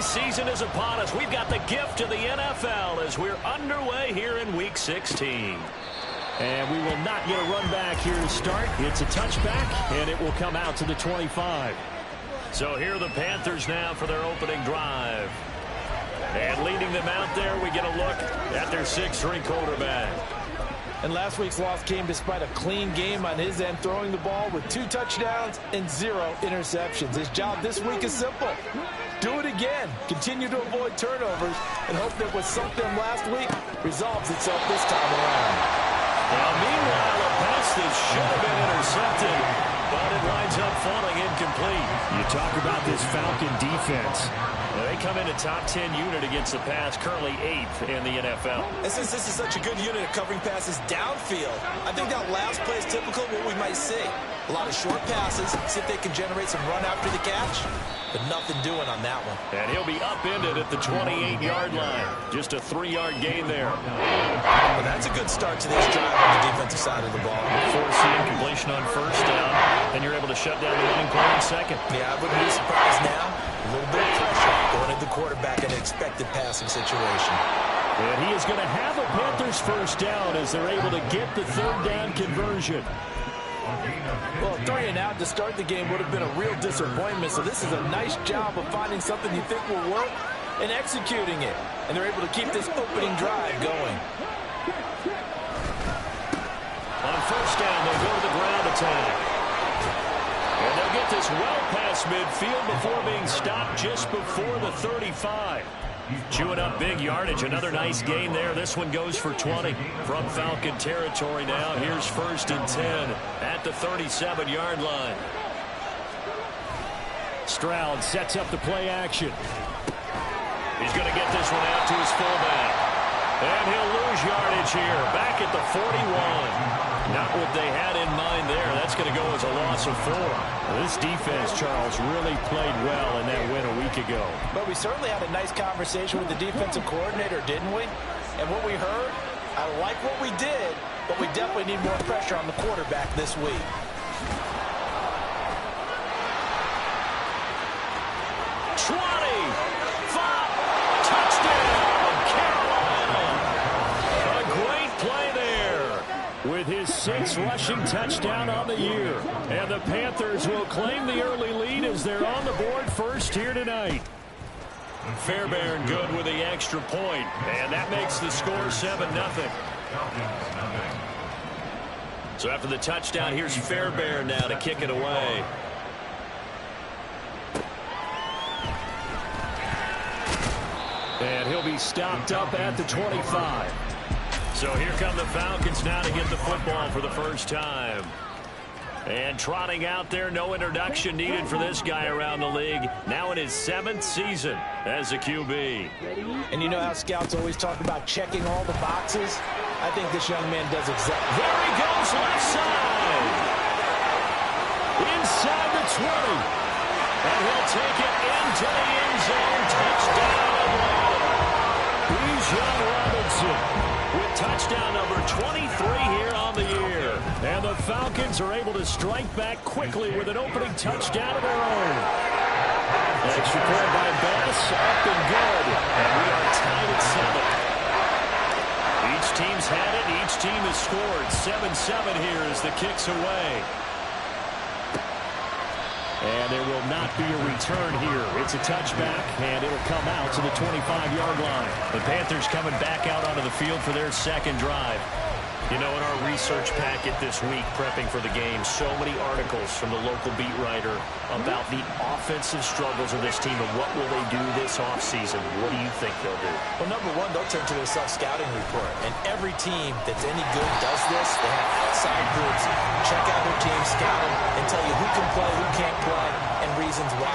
season is upon us. We've got the gift of the NFL as we're underway here in Week 16. And we will not get a run back here to start. It's a touchback, and it will come out to the 25. So here are the Panthers now for their opening drive. And leading them out there, we get a look at their 6'3" quarterback. And last week's loss came despite a clean game on his end, throwing the ball with 2 touchdowns and 0 interceptions. His job this week is simple. Do it again. Continue to avoid turnovers and hope that what sunk them last week resolves itself this time around. Now, meanwhile, a pass that should have been intercepted, but it winds up falling incomplete. You talk about this Falcon defense. They come in a top 10 unit against the pass, currently 8th in the NFL. And since this is such a good unit of covering passes downfield, I think that last play is typical of what we might see. A lot of short passes, see if they can generate some run after the catch, but nothing doing on that one. And he'll be upended at the 28-yard line. Just a 3-yard gain there. Well, that's a good start to this drive on the defensive side of the ball. Forcing incompletion on first down, and you're able to shut down the running play in second. Yeah, I wouldn't be surprised now. A little bit of pressure going at the quarterback in an expected passing situation. And he is going to have a Panthers first down as they're able to get the 3rd down conversion. Well, 3 and out to start the game would have been a real disappointment, so this is a nice job of finding something you think will work and executing it. And they're able to keep this opening drive going. On first down, they'll go to the ground attack. And they'll get this well past midfield before being stopped just before the 35. Chewing up big yardage. Another nice gain there. This one goes for 20 from Falcon territory now. Here's 1st and 10 at the 37-yard line. Stroud sets up the play action. He's going to get this one out to his fullback. And he'll lose yardage here. Back at the 41. Not what they had in mind there. That's going to go as a loss of 4. This defense, Charles, really played well in that win a week ago. But we certainly had a nice conversation with the defensive coordinator, didn't we? And what we heard, I like what we did, but we definitely need more pressure on the quarterback this week. With his 6th rushing touchdown on the year. And the Panthers will claim the early lead as they're on the board first here tonight. Fairbairn good with the extra point, and that makes the score 7-0. So after the touchdown, here's Fairbairn now to kick it away. And he'll be stopped up at the 25. So here come the Falcons now to get the football for the first time. And trotting out there, no introduction needed for this guy around the league. Now in his 7th season as a QB. And you know how scouts always talk about checking all the boxes? I think this young man does exactly. There he goes, left side. Inside the 20. And he'll take it into the end zone. Touchdown. Bijan Robinson with touchdown number 23 here on the year. And the Falcons are able to strike back quickly with an opening touchdown of their own. Extra point by Bass, up and good. And we are tied at 7. Each team's had it. Each team has scored. 7-7 here as the kick's away. And there will not be a return here. It's a touchback, and it'll come out to the 25-yard line. The Panthers coming back out onto the field for their 2nd drive. You know, in our research packet this week, prepping for the game, so many articles from the local beat writer about the offensive struggles of this team and what will they do this offseason. What do you think they'll do? Well, number one, they'll turn to their self-scouting report. And every team that's any good does this. They have outside groups, check out their team, scout them, and tell you who can play, who can't play, and reasons why.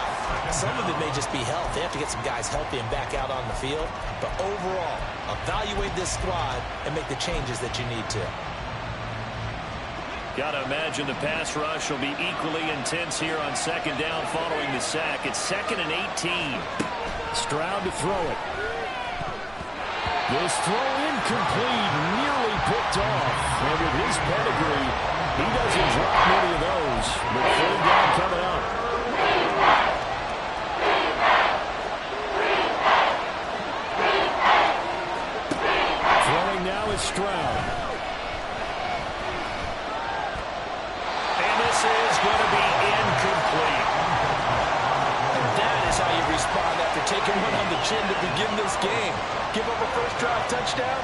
Some of it may just be health. They have to get some guys healthy and back out on the field. But overall, evaluate this squad and make the changes that you need to. Got to imagine the pass rush will be equally intense here on 2nd down following the sack. It's 2nd and 18. Stroud to throw it. This throw incomplete, nearly picked off. And with his pedigree, he doesn't drop many of those. But 3rd down coming up. round. And this is going to be incomplete. And that is how you respond after taking one on the chin to begin this game. Give up a first drive touchdown,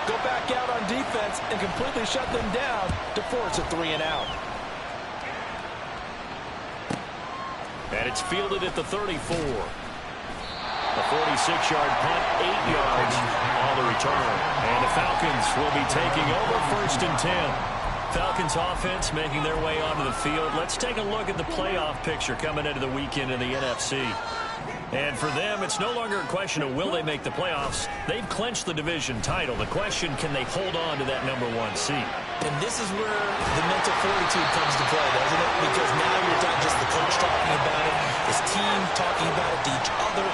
go back out on defense, and completely shut them down to force a 3-and-out. And it's fielded at the 34. A 46-yard punt, 8 yards on the return. And the Falcons will be taking over 1st and 10. Falcons offense making their way onto the field. Let's take a look at the playoff picture coming into the weekend in the NFC. And for them, it's no longer a question of will they make the playoffs. They've clinched the division title. The question, can they hold on to that #1 seed? And this is where the mental fortitude comes to play, doesn't it? Because now you're not just the coach talking about it, this team talking about it to each other,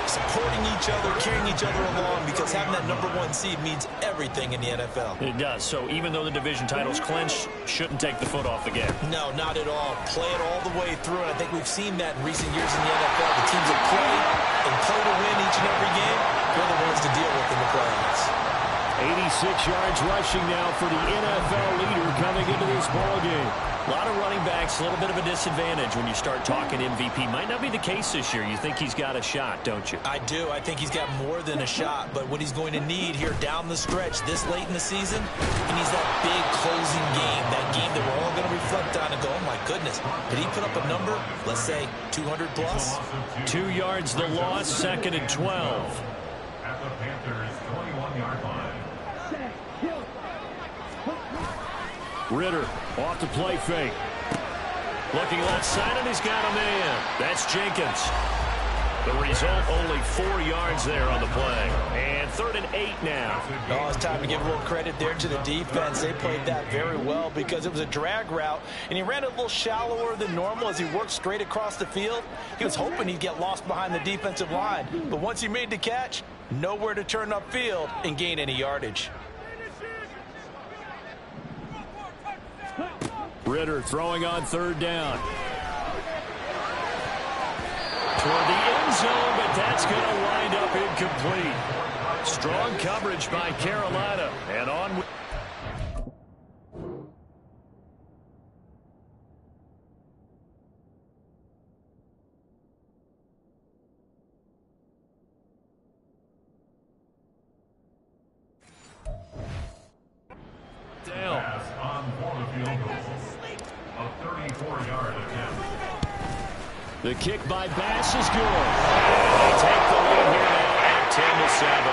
supporting each other, carrying each other along, because having that #1 seed means everything in the NFL. It does. So even though the division title's clinched, shouldn't take the foot off the gas. No, not at all. Play it all the way through, and I think we've seen that in recent years in the NFL. The teams that play and play to win each and every game, they're the ones to deal with in the playoffs. 86 yards rushing now for the NFL leader coming into this ballgame. A lot of running backs, a little bit of a disadvantage when you start talking MVP. Might not be the case this year. You think he's got a shot, don't you? I do. I think he's got more than a shot. But what he's going to need here down the stretch this late in the season, he needs that big closing game, that game that we're all going to reflect on and go, oh, my goodness, did he put up a number, let's say, 200 plus? 2 yards the loss, 2nd and 12. At the Panthers' 21-yard line. Ritter off the play fake. Looking left side, and he's got a man. That's Jenkins. The result, only 4 yards there on the play. And 3rd and 8 now. Oh, it's time to give a little credit there to the defense. They played that very well because it was a drag route, and he ran a little shallower than normal as he worked straight across the field. He was hoping he'd get lost behind the defensive line, but once he made the catch, nowhere to turn upfield and gain any yardage. Ritter throwing on 3rd down. Toward the end zone, but that's going to wind up incomplete. Strong coverage by Carolina. And on with... down. Pass on for the field goal. A 34-yard attempt. The kick by Bass is good. They take the lead here now at 10-7.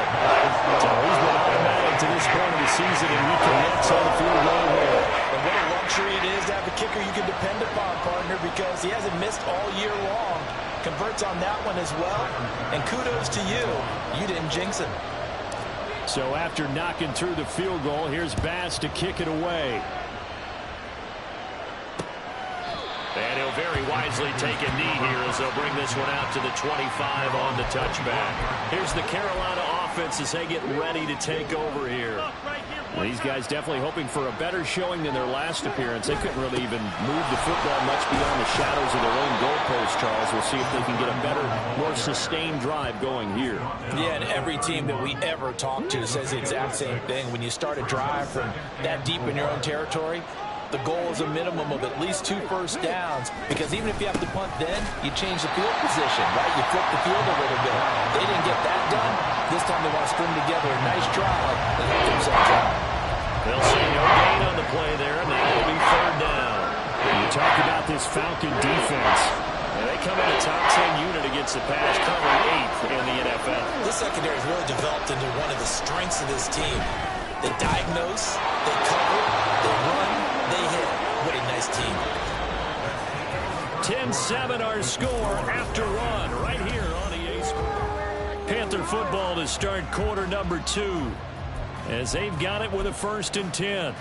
So he's been automatic to this point of the season, and he connects on the field goal here. And what a luxury it is to have a kicker you can depend upon, partner, because he hasn't missed all year long. Converts on that one as well. And kudos to you. You didn't jinx him. So after knocking through the field goal, here's Bass to kick it away. And he'll very wisely take a knee here as they'll bring this one out to the 25 on the touchback. Here's the Carolina offense as they get ready to take over here. Well, these guys definitely hoping for a better showing than their last appearance. They couldn't really even move the football much beyond the shadows of their own goalpost, Charles. We'll see if they can get a better, more sustained drive going here. Yeah, and every team that we ever talk to says the exact same thing. When you start a drive from that deep in your own territory, the goal is a minimum of at least 2 first downs, because even if you have to punt then, you change the field position, right? You flip the field a little bit. They didn't get that done. This time they want to string together a nice drive and help themselves out. They'll see no gain on the play there, and that will be 3rd down. You talk about this Falcon defense. And they come in a top 10 unit against the pass, currently 8th in the NFL. This secondary has really developed into one of the strengths of this team. They diagnose, they cover, they run, they hit. What a nice team. 10-7 our score after one right here on EA Sports. Panther football to start quarter number 2 as they've got it with a 1st and 10.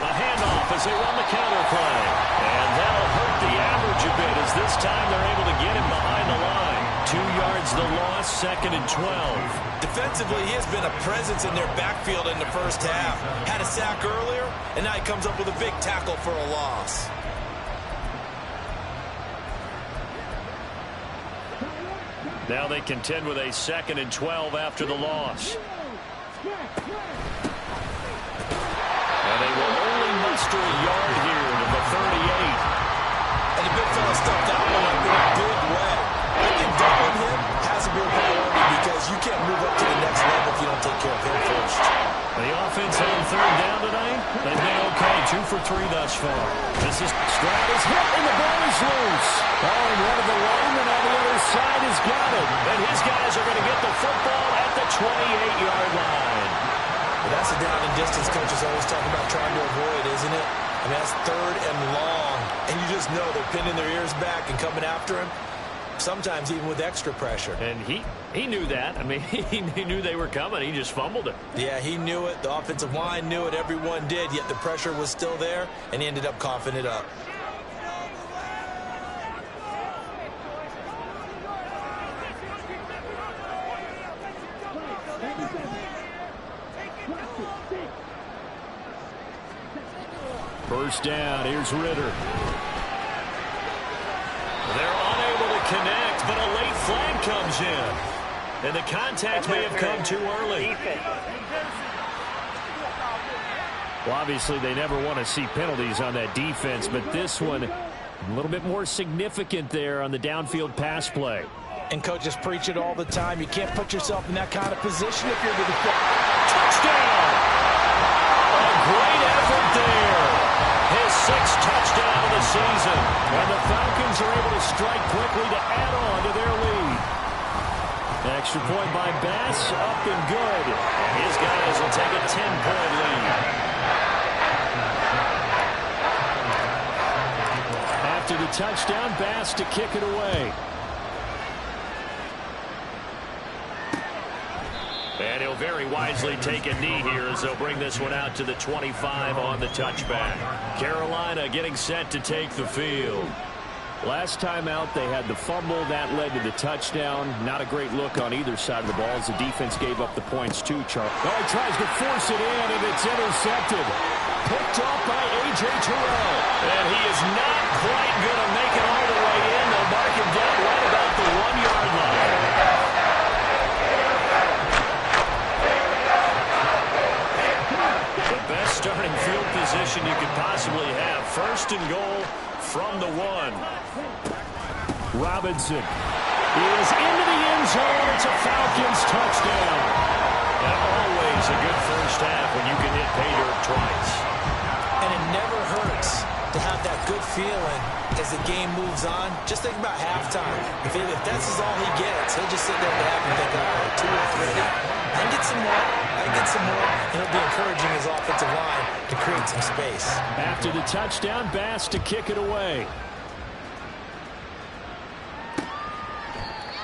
A handoff as they run the counter play. And that'll hurt the average a bit as this time they're able to get him behind the line. 2 yards the loss, 2nd and 12. Defensively, he has been a presence in their backfield in the first half. Had a sack earlier, and now he comes up with a big tackle for a loss. Now they contend with a 2nd and 12 after the loss. And they will only muster a yard here to the 38. And the big fella stuffed that one up in a big way. I think doubling him has to be a priority because you can't move up to the next level if you don't take care of him first. The offense on 3rd down tonight, they've been okay, 2 for 3 thus far. This is Stroud is hit and the ball is loose. Oh, and one of the linemen on the other side has got it. And his guys are going to get the football at the 28-yard line. Well, that's the down and distance coaches always talk about trying to avoid, isn't it? I mean, that's 3rd and long. And you just know they're pinning their ears back and coming after him. Sometimes even with extra pressure. And he knew that. I mean, he knew they were coming. He just fumbled it. Yeah, he knew it. The offensive line knew it. Everyone did. Yet the pressure was still there, and he ended up coughing it up. First down. Here's Ritter. They're unable to connect, but a late flag comes in. And the contact may have come too early. Well, obviously, they never want to see penalties on that defense, but this one a little bit more significant there on the downfield pass play. And coaches preach it all the time. You can't put yourself in that kind of position if you're the defense. Touchdown! A great effort there. His 6th touchdown of the season. And the Falcons are able to strike quickly to add on to their lead. An extra point by Bass, up and good. And his guys will take a 10-point lead. After the touchdown, Bass to kick it away. And he'll very wisely take a knee here as they'll bring this one out to the 25 on the touchback. Carolina getting set to take the field. Last time out, they had the fumble. That led to the touchdown. Not a great look on either side of the ball as the defense gave up the points too, Charles. Oh, he tries to force it in, and it's intercepted. Picked off by A.J. Terrell. And he is not quite going to make it all the way in. They'll mark him down right about the 1-yard line. Starting field position you could possibly have. 1st and goal from the 1. Robinson is into the end zone. It's a Falcons touchdown. And always a good first half when you can hit pay dirt twice. And it never hurts to have that good feeling as the game moves on. Just think about halftime. If that's all he gets, he'll just sit there at half and think, all right, 2 or 3. I can get some more. I can get some more. And he'll be encouraging his offensive line to create some space. After the touchdown, Bass to kick it away.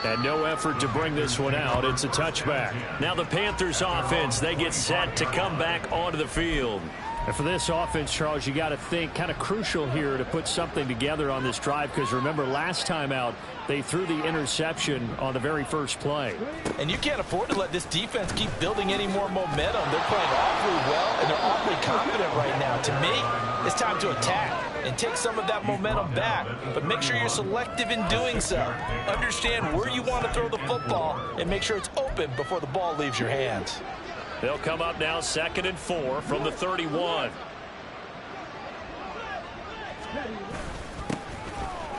And no effort to bring this one out. It's a touchback. Now the Panthers offense, they get set to come back onto the field. And for this offense, Charles, you got to think kind of crucial here to put something together on this drive because remember last time out they threw the interception on the very first play. And you can't afford to let this defense keep building any more momentum. They're playing awfully well and they're awfully confident right now. To me, it's time to attack and take some of that momentum back. But make sure you're selective in doing so. Understand where you want to throw the football and make sure it's open before the ball leaves your hands. They'll come up now 2nd and 4 from the 31.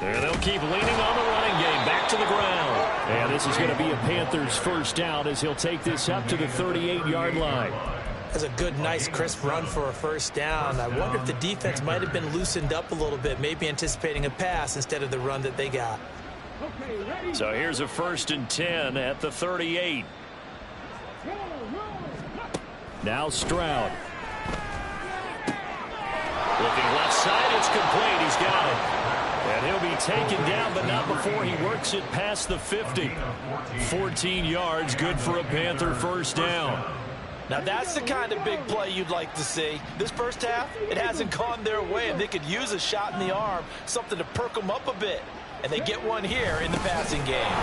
And they'll keep leaning on the running game back to the ground. And this is going to be a Panthers first down as he'll take this up to the 38-yard line. That's a good, nice, crisp run for a first down. I wonder if the defense might have been loosened up a little bit, maybe anticipating a pass instead of the run that they got. So here's a 1st and 10 at the 38. Now Stroud. Looking left side, it's complete. He's got it. And he'll be taken down, but not before he works it past the 50. 14 yards, good for a Panther first down. Now that's the kind of big play you'd like to see. This first half, it hasn't gone their way, and they could use a shot in the arm, something to perk them up a bit. And they get one here in the passing game.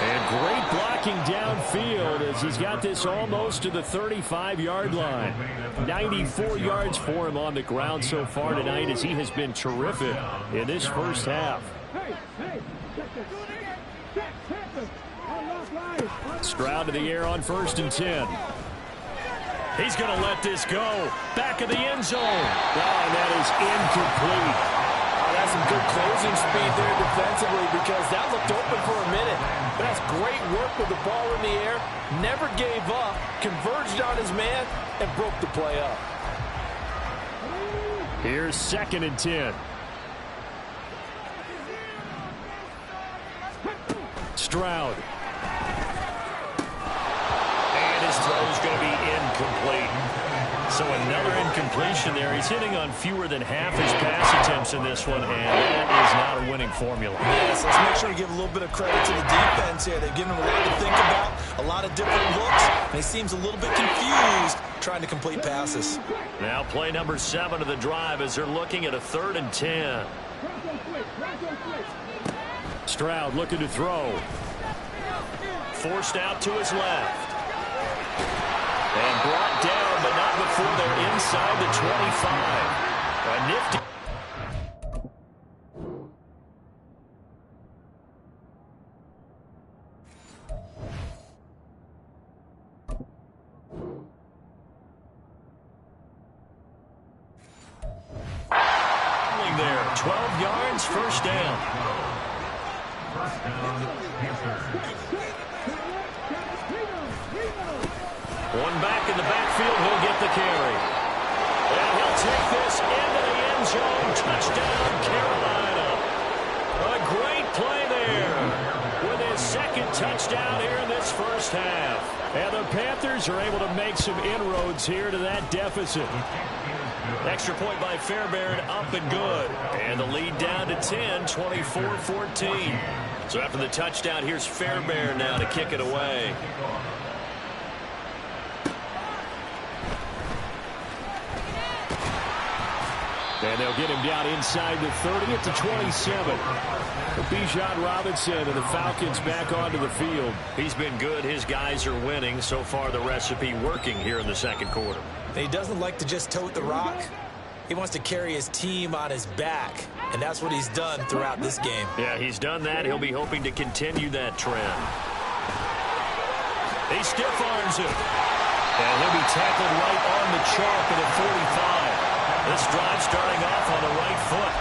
And great blocking downfield as he's got this almost to the 35-yard line. 94 yards for him on the ground so far tonight as he has been terrific in this first half. Stroud to the air on 1st and 10. He's going to let this go. Back of the end zone. Oh, and that is incomplete. That's some good closing speed there defensively because that looked open for a minute. But that's great work with the ball in the air. Never gave up, converged on his man, and broke the play up. Here's 2nd and 10. Stroud. And his throw's going to be incomplete. So another incompletion there. He's hitting on fewer than half his pass attempts in this one, and that is not a winning formula. Yes, let's make sure we give a little bit of credit to the defense here. They've given him a lot to think about, a lot of different looks, and he seems a little bit confused trying to complete passes. Now play number 7 of the drive as they're looking at a 3rd and 10. Stroud looking to throw. Forced out to his left. And brought down, but not before they're inside the 25. A nifty. There, 12 yards, first down. One back in the backfield, he'll get the carry. And he'll take this into the end zone. Touchdown, Carolina. A great play there with his 2nd touchdown here in this first half. And the Panthers are able to make some inroads here to that deficit. Extra point by Fairbairn, up and good. And the lead down to 10, 24-14. So after the touchdown, here's Fairbairn now to kick it away. And they'll get him down inside the 30 at the 27. Bijan Robinson and the Falcons back onto the field. He's been good. His guys are winning. So far, the recipe working here in the 2nd quarter. He doesn't like to just tote the rock. He wants to carry his team on his back, and that's what he's done throughout this game. Yeah, he's done that. He'll be hoping to continue that trend. He stiff arms it. And he'll be tackled right on the chalk at the 45. This drive starting off on the right foot,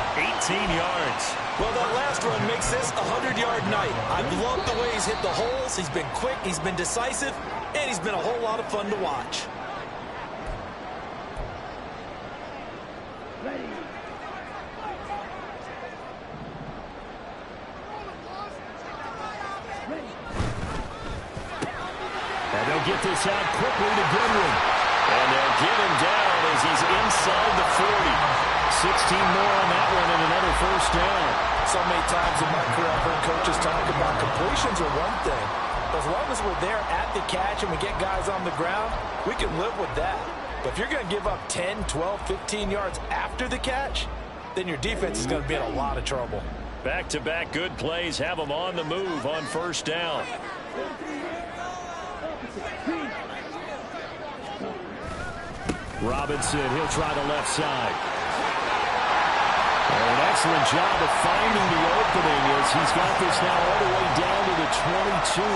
18 yards. Well, that last run makes this a 100-yard night. I've loved the way he's hit the holes. He's been quick, he's been decisive, and he's been a whole lot of fun to watch. And they'll get this out quickly to Goodwin. And they'll get him down as he's inside the 40. 16 more on that one and another first down. So many times in my career, I've heard coaches talk about completions are one thing. As long as we're there at the catch and we get guys on the ground, we can live with that. But if you're going to give up 10, 12, 15 yards after the catch, then your defense is going to be in a lot of trouble. Back-to-back good plays have them on the move on first down. Robinson, he'll try the left side. And an excellent job of finding the opening as he's got this now all the way down to the 22.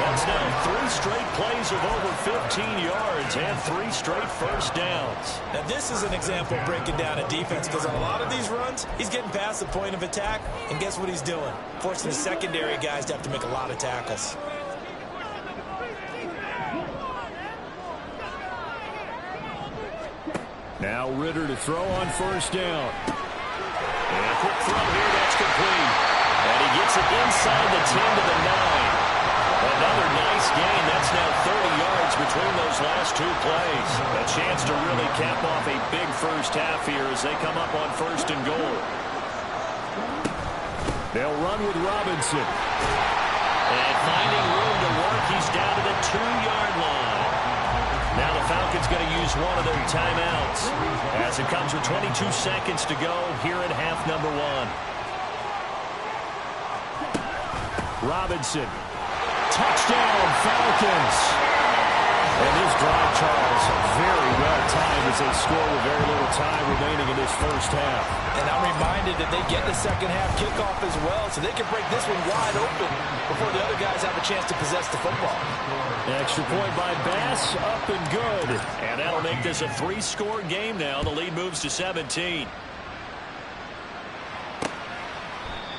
That's now 3 straight plays of over 15 yards and 3 straight first downs. Now, this is an example of breaking down a defense because on a lot of these runs, he's getting past the point of attack, and guess what he's doing? Forcing the secondary guys to have to make a lot of tackles. Now Ritter to throw on first down. And a quick throw here, that's complete. And he gets it inside the 10 to the 9. Another nice gain. That's now 30 yards between those last 2 plays. A chance to really cap off a big first half here as they come up on 1st and goal. They'll run with Robinson. And finding room to work, he's down to the 2-yard line. Now the Falcons going to use one of their timeouts as it comes with 22 seconds to go here in half number 1. Robinson Touchdown, Falcons. And this drive, Charles, very well timed as they score with very little time remaining in this first half. And I'm reminded that they get the second half kickoff as well, so they can break this one wide open before the other guys have a chance to possess the football. Extra point by Bass, up and good. And that'll make this a 3-score game now. The lead moves to 17.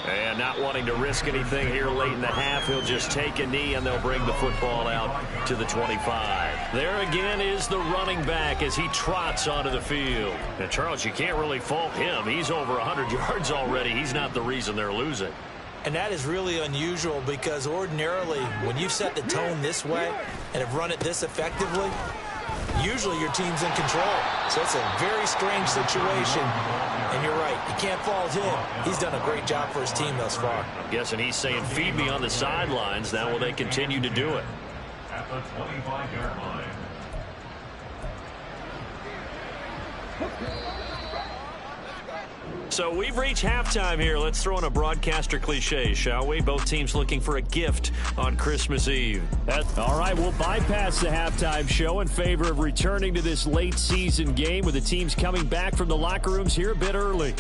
And not wanting to risk anything here late in the half, he'll just take a knee and they'll bring the football out to the 25. There again is the running back as he trots onto the field. And Charles, you can't really fault him. He's over 100 yards already. He's not the reason they're losing. And that is really unusual because ordinarily when you've set the tone this way and have run it this effectively, usually your team's in control. So it's a very strange situation. And you're right, you can't fault him. He's done a great job for his team thus far. I'm guessing he's saying, feed me on the sidelines. Now will they continue to do it? At the 25-yard line. So we've reached halftime here. Let's throw in a broadcaster cliche, shall we? Both teams looking for a gift on Christmas Eve. All right, we'll bypass the halftime show in favor of returning to this late season game with the teams coming back from the locker rooms here a bit early.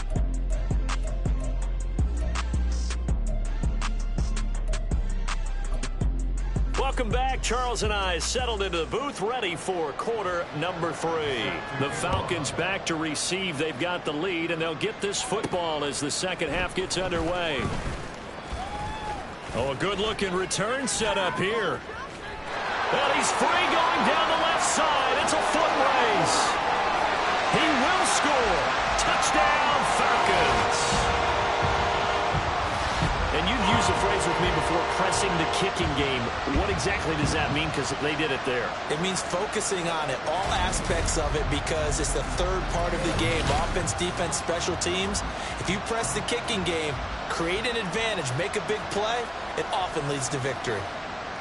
Welcome back. Charles and I settled into the booth, ready for quarter number 3. The Falcons back to receive. They've got the lead, and they'll get this football as the second half gets underway. Oh, a good-looking return set up here. Well, he's free going down the left side. It's a foot race. He will score. Touchdown, Falcons. And you've used the phrase with me before, pressing the kicking game. What exactly does that mean? Because they did it there. It means focusing on it, all aspects of it, because it's the third part of the game. Offense, defense, special teams. If you press the kicking game, create an advantage, make a big play, it often leads to victory.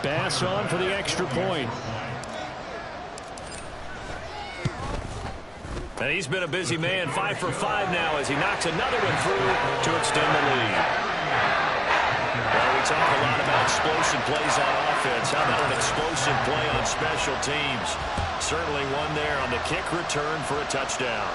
Bass on for the extra point. And he's been a busy man, 5 for 5 now as he knocks another one through to extend the lead. Well, we talk a lot about explosive plays on offense. How about an explosive play on special teams? Certainly one there on the kick return for a touchdown.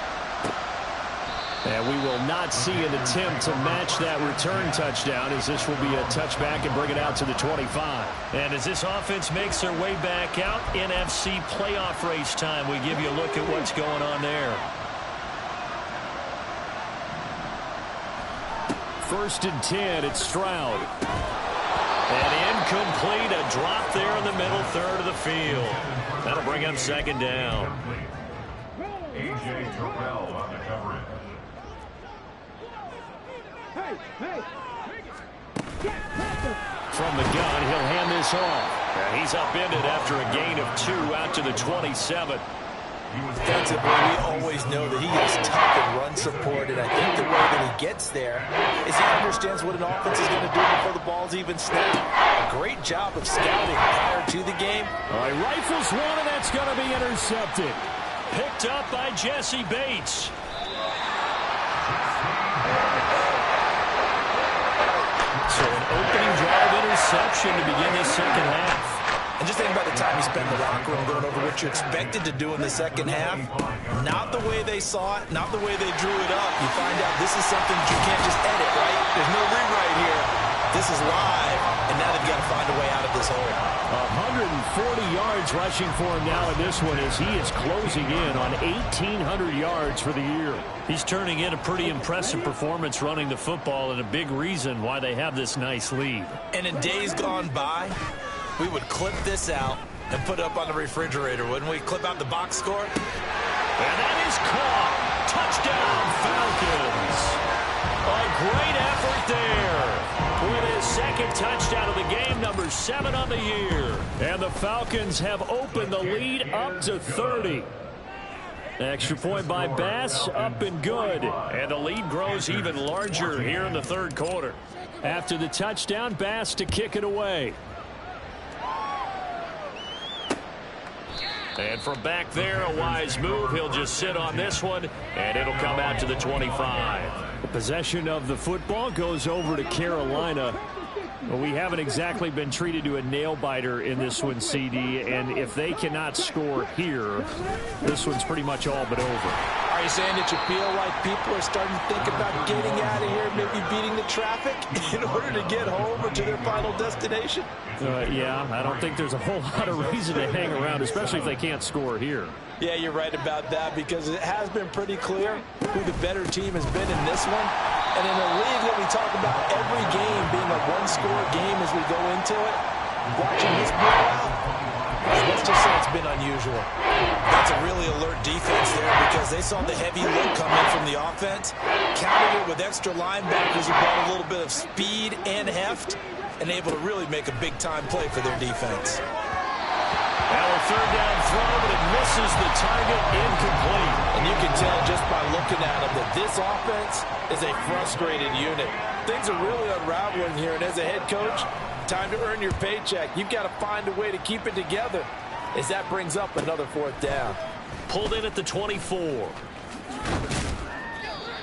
And we will not see an attempt to match that return touchdown, as this will be a touchback and bring it out to the 25. And as this offense makes their way back out, NFC playoff race time, we give you a look at what's going on there. First and 10, it's Stroud. And incomplete, a drop there in the middle third of the field. That'll bring up second down. A.J. Terrell on the coverage. From the gun, he'll hand this off. And he's upended after a gain of 2 out to the 27. Defensively, we always know that he is tough and run support, and I think the way that he gets there is he understands what an offense is going to do before the ball's even snapped. A great job of scouting prior to the game. All right, rifles one, and that's going to be intercepted. Picked up by Jesse Bates. So an opening drive interception to begin this second half. And just think about the time you spent in the locker room going over what you expected to do in the second half. Not the way they saw it, not the way they drew it up. You find out this is something that you can't just edit, right? There's no rewrite here. This is live, and now they've got to find a way out of this hole. 140 yards rushing for him now in this one as he is closing in on 1,800 yards for the year. He's turning in a pretty impressive performance running the football, and a big reason why they have this nice lead. And in days gone by, we would clip this out and put it up on the refrigerator, wouldn't we? Clip out the box score. And that is caught. Touchdown, Falcons. A great effort there. With his second touchdown of the game, number 7 on the year. And the Falcons have opened the lead up to 30. Extra point by Bass, up and good. And the lead grows even larger here in the third quarter. After the touchdown, Bass to kick it away. And from back there, a wise move. He'll just sit on this one, and it'll come out to the 25. The possession of the football goes over to Carolina. Well, we haven't exactly been treated to a nail-biter in this one, CD, and if they cannot score here, this one's pretty much all but over. Are you saying that you feel like people are starting to think about getting out of here, maybe beating the traffic in order to get home or to their final destination? Yeah, I don't think there's a whole lot of reason to hang around, especially if they can't score here. Yeah, you're right about that, because it has been pretty clear who the better team has been in this one. And in a league that we talk about every game being a one-score game as we go into it, watching this blowout, let's just say it's been unusual. That's a really alert defense there, because they saw the heavy look come in from the offense, countered it with extra linebackers who brought a little bit of speed and heft, and able to really make a big-time play for their defense. Now a third down throw, but it misses the target, incomplete. And you can tell just by looking at them that this offense is a frustrated unit. Things are really unraveling here, and as a head coach, time to earn your paycheck. You've got to find a way to keep it together as that brings up another fourth down. Pulled in at the 24.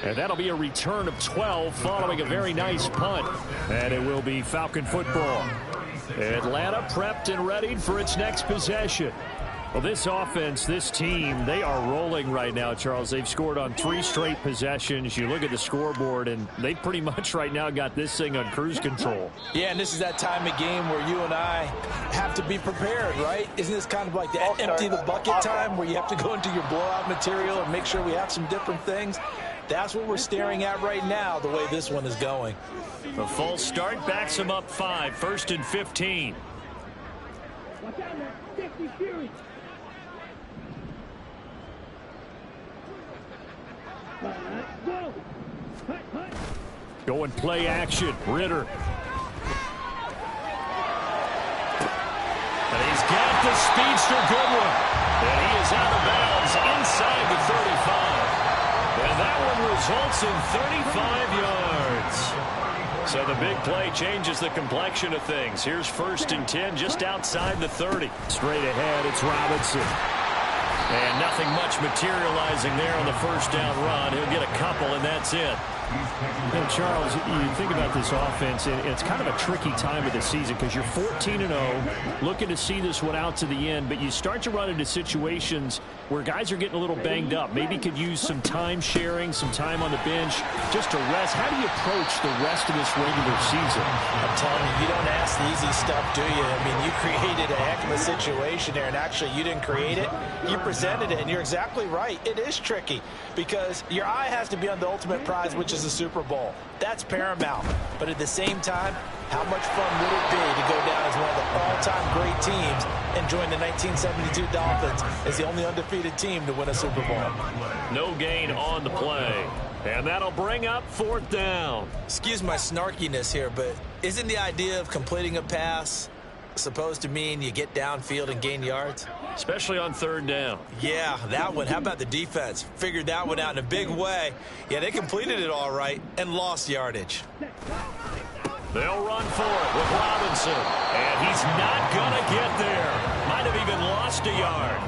And that'll be a return of 12 following a very nice punt. And it will be Falcon football. Atlanta prepped and readied for its next possession. Well, this offense, this team, they are rolling right now, Charles. They've scored on 3 straight possessions. You look at the scoreboard, and they pretty much right now got this thing on cruise control. Yeah, and this is that time of game where you and I have to be prepared, right? Isn't this kind of like the empty the bucket time where you have to go into your blowout material and make sure we have some different things? That's what we're staring at right now, the way this one is going. The false start backs him up 5, 1st and 15. Going play action, Ritter. And he's got the speedster Goodwin. And he is out of bounds inside the 35. And that one results in 35 yards. So the big play changes the complexion of things. Here's 1st and 10 just outside the 30. Straight ahead, it's Robinson. And nothing much materializing there on the first down run. He'll get a couple, and that's it. And Charles, you think about this offense, and it's kind of a tricky time of the season because you're 14-0, looking to see this one out to the end, but you start to run into situations where guys are getting a little banged up. Maybe could use some time sharing, some time on the bench just to rest. How do you approach the rest of this regular season? I'm telling you, you don't ask the easy stuff, do you? I mean, you created a heck of a situation there, and actually you didn't create it. You presented it, and you're exactly right. It is tricky because your eye has to be on the ultimate prize, which is the Super Bowl. That's paramount. But at the same time, how much fun would it be to go down as one of the all-time great teams and join the 1972 Dolphins as the only undefeated team to win a Super Bowl? No gain on the play. And that'll bring up 4th down. Excuse my snarkiness here, but isn't the idea of completing a pass supposed to mean you get downfield and gain yards? Especially on 3rd down. Yeah, that one. How about the defense? Figured that one out in a big way. Yeah, they completed it all right and lost yardage. They'll run for it with Robinson. And he's not going to get there. Might have even lost a yard.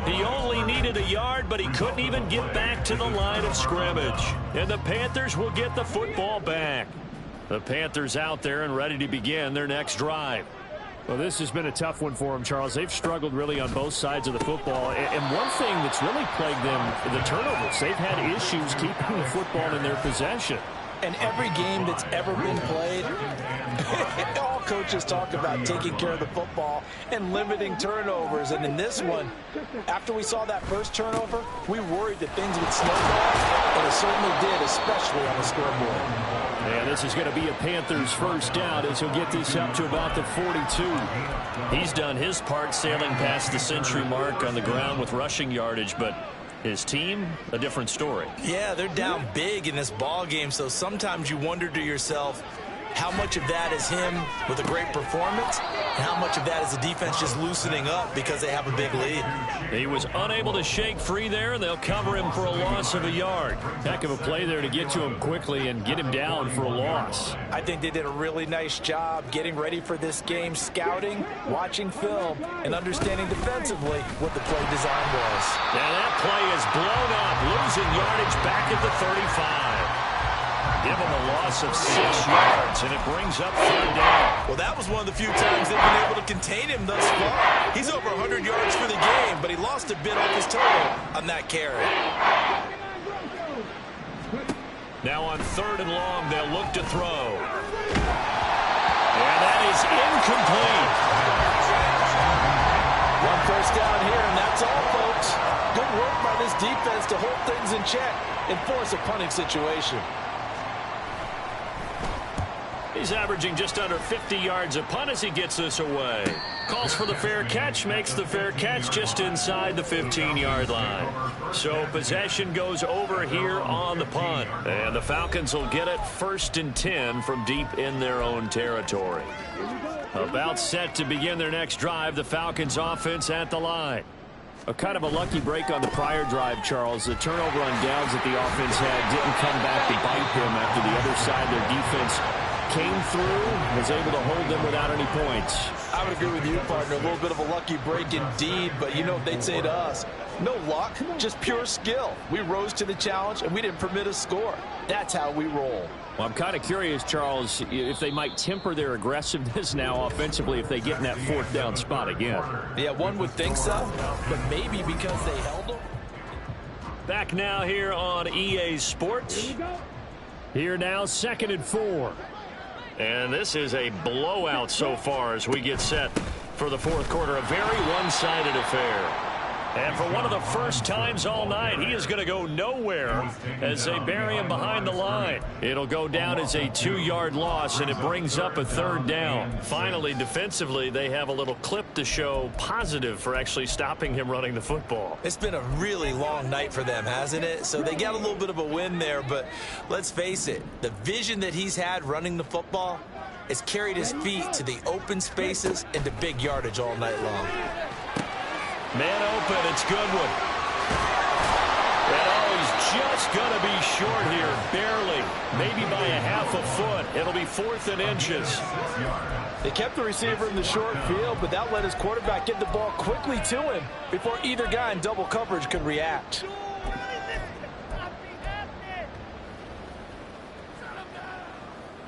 He only needed a yard, but he couldn't even get back to the line of scrimmage. And the Panthers will get the football back. The Panthers out there and ready to begin their next drive. Well, this has been a tough one for them, Charles. They've struggled really on both sides of the football. And one thing that's really plagued them, the turnovers. They've had issues keeping the football in their possession. And every game that's ever been played, all coaches talk about taking care of the football and limiting turnovers. And in this one, after we saw that first turnover, we worried that things would snowball, and it certainly did, especially on the scoreboard. And this is going to be a Panthers first down as he'll get this up to about the 42. He's done his part sailing past the century mark on the ground with rushing yardage, but his team, a different story. Yeah, they're down big in this ball game, so sometimes you wonder to yourself, how much of that is him with a great performance, and how much of that is the defense just loosening up because they have a big lead. He was unable to shake free there, and they'll cover him for a loss of a yard. Heck of a play there to get to him quickly and get him down for a loss. I think they did a really nice job getting ready for this game, scouting, watching film, and understanding defensively what the play design was. And that play is blown up, losing yardage back at the 35. give him a loss of 6 yards, and it brings up 3rd down. Well, that was one of the few times they've been able to contain him thus far. He's over 100 yards for the game, but he lost a bit off his total on that carry. Now on 3rd and long, they'll look to throw. And that is incomplete. One first down here, and that's all, folks. Good work by this defense to hold things in check and force a punting situation. He's averaging just under 50 yards a punt as he gets this away. Calls for the fair catch, makes the fair catch just inside the 15-yard line. So possession goes over here on the punt. And the Falcons will get it 1st and 10 from deep in their own territory. About set to begin their next drive, the Falcons offense at the line. A kind of a lucky break on the prior drive, Charles. The turnover on downs that the offense had didn't come back to bite them after the other side. Their defense came through, was able to hold them without any points. I would agree with you, partner. A little bit of a lucky break indeed, but you know what they'd say to us? No luck, just pure skill. We rose to the challenge, and we didn't permit a score. That's how we roll. Well, I'm kind of curious, Charles, if they might temper their aggressiveness now offensively if they get in that 4th down spot again. Yeah, one would think so, but maybe because they held them. Back now here on EA Sports. Here now, 2nd and 4. And this is a blowout so far as we get set for the 4th quarter. A very one-sided affair. And for one of the first times all night, he is going to go nowhere as they bury him behind the line. It'll go down as a 2-yard loss, and it brings up a 3rd down. Finally, defensively, they have a little clip to show positive for actually stopping him running the football. It's been a really long night for them, hasn't it? So they got a little bit of a win there, but let's face it, the vision that he's had running the football has carried his feet to the open spaces and to big yardage all night long. Man open, it's Goodwin. And he's just going to be short here, barely. Maybe by a half a foot. It'll be 4th and inches. They kept the receiver in the short field, but that let his quarterback get the ball quickly to him before either guy in double coverage could react.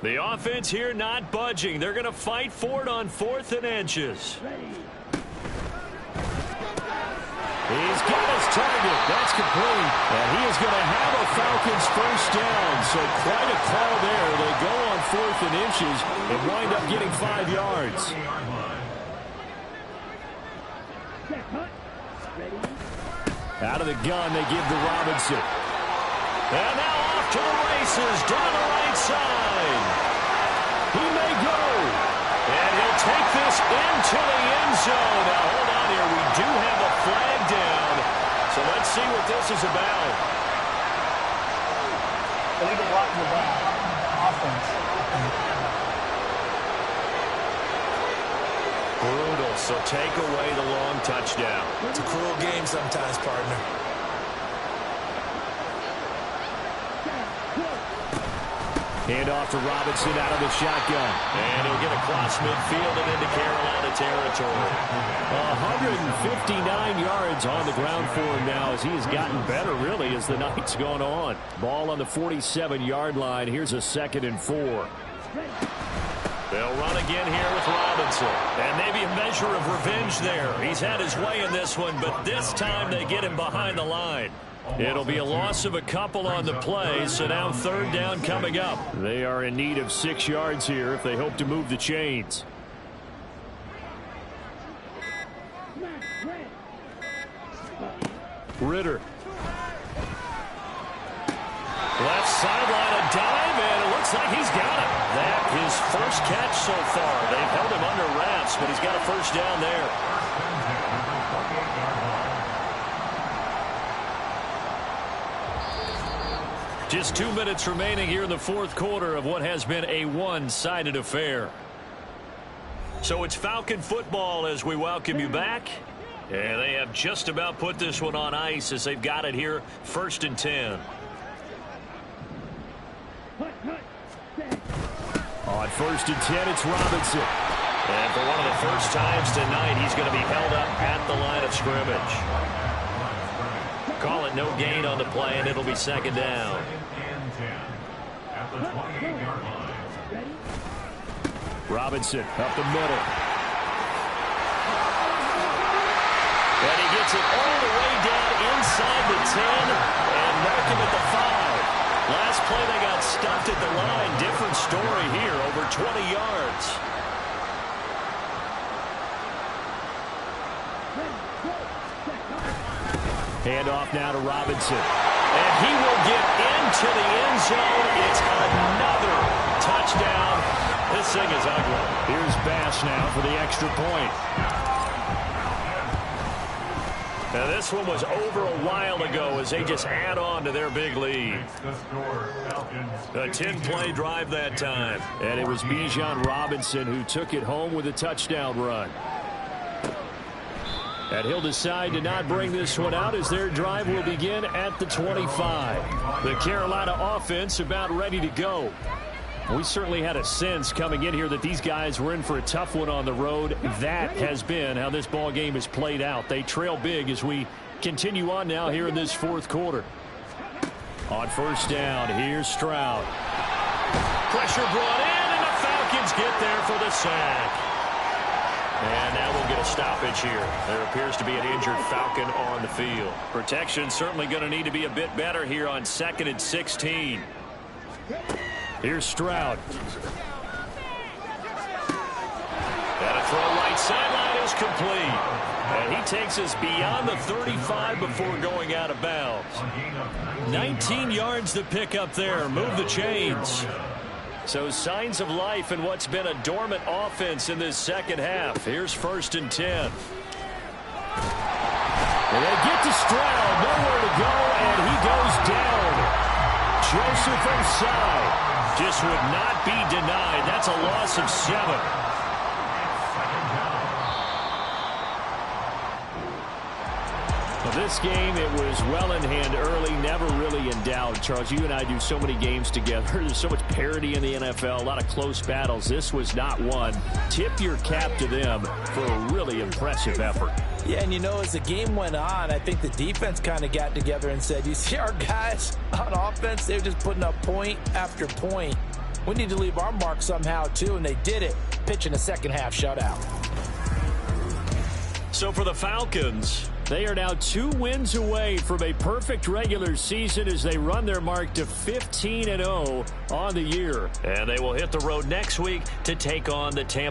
The offense here not budging. They're going to fight for it on 4th and inches. He's got his target. That's complete. And he is going to have a Falcons 1st down. So quite a call there. They go on 4th and inches and wind up getting 5 yards. Out of the gun, they give to Robinson. And now off to the races down the right side. He may go. And he'll take this into the end zone. Now hold on here. We do have a flag down. So let's see what this is about. Illegal blocking the offense. Brutal. So take away the long touchdown. It's a cruel game sometimes, partner. Handoff to Robinson out of the shotgun. And he'll get across midfield and into Carolina territory. 159 yards on the ground for him now as he has gotten better, really, as the night's gone on. Ball on the 47-yard line. Here's a 2nd and 4. They'll run again here with Robinson. And maybe a measure of revenge there. He's had his way in this one, but this time they get him behind the line. It'll be a loss of a couple on the play, so now 3rd down coming up. They are in need of 6 yards here if they hope to move the chains. Ritter. Left sideline, a dive, and it looks like he's got it. That his first catch so far. They've held him under wraps, but he's got a 1st down there. Just 2 minutes remaining here in the 4th quarter of what has been a one-sided affair. So it's Falcon football as we welcome you back. And they have just about put this one on ice as they've got it here 1st and 10. On 1st and 10, it's Robinson. And for one of the first times tonight, he's going to be held up at the line of scrimmage. Call it no gain on the play, and it'll be 2nd down. Robinson up the middle. And he gets it all the way down inside the 10 and mark him at the 5. Last play they got stuffed at the line. Different story here, over 20 yards. Handoff now to Robinson. And he will get into the end zone. It's another touchdown. This thing is ugly. Here's Bass now for the extra point. Now this one was over a while ago as they just add on to their big lead. A 10-play drive that time. And it was Bijan Robinson who took it home with a touchdown run. And he'll decide to not bring this one out as their drive will begin at the 25. The Carolina offense about ready to go. We certainly had a sense coming in here that these guys were in for a tough one on the road. That has been how this ball game has played out. They trail big as we continue on now here in this fourth quarter. On first down, here's Stroud. Pressure brought in, and the Falcons get there for the sack. And now we'll get a stoppage here. There appears to be an injured Falcon on the field. Protection certainly going to need to be a bit better here on 2nd and 16. Here's Stroud. And a throw right sideline is complete. And he takes us beyond the 35 before going out of bounds. 19 yards to pick up there. Move the chains. So signs of life in what's been a dormant offense in this second half. Here's 1st and 10. And they get to Stroud. Nowhere to go, and he goes down. Joseph Osai just would not be denied. That's a loss of 7. This game, it was well in hand early, never really in doubt. Charles, you and I do so many games together. There's so much parity in the NFL, a lot of close battles. This was not one. Tip your cap to them for a really impressive effort. Yeah, and you know, as the game went on, I think the defense kind of got together and said, you see our guys on offense, they were just putting up point after point. We need to leave our mark somehow, too, and they did it, pitching a second-half shutout. So for the Falcons, they are now 2 wins away from a perfect regular season as they run their mark to 15-0 on the year. And they will hit the road next week to take on the Tampa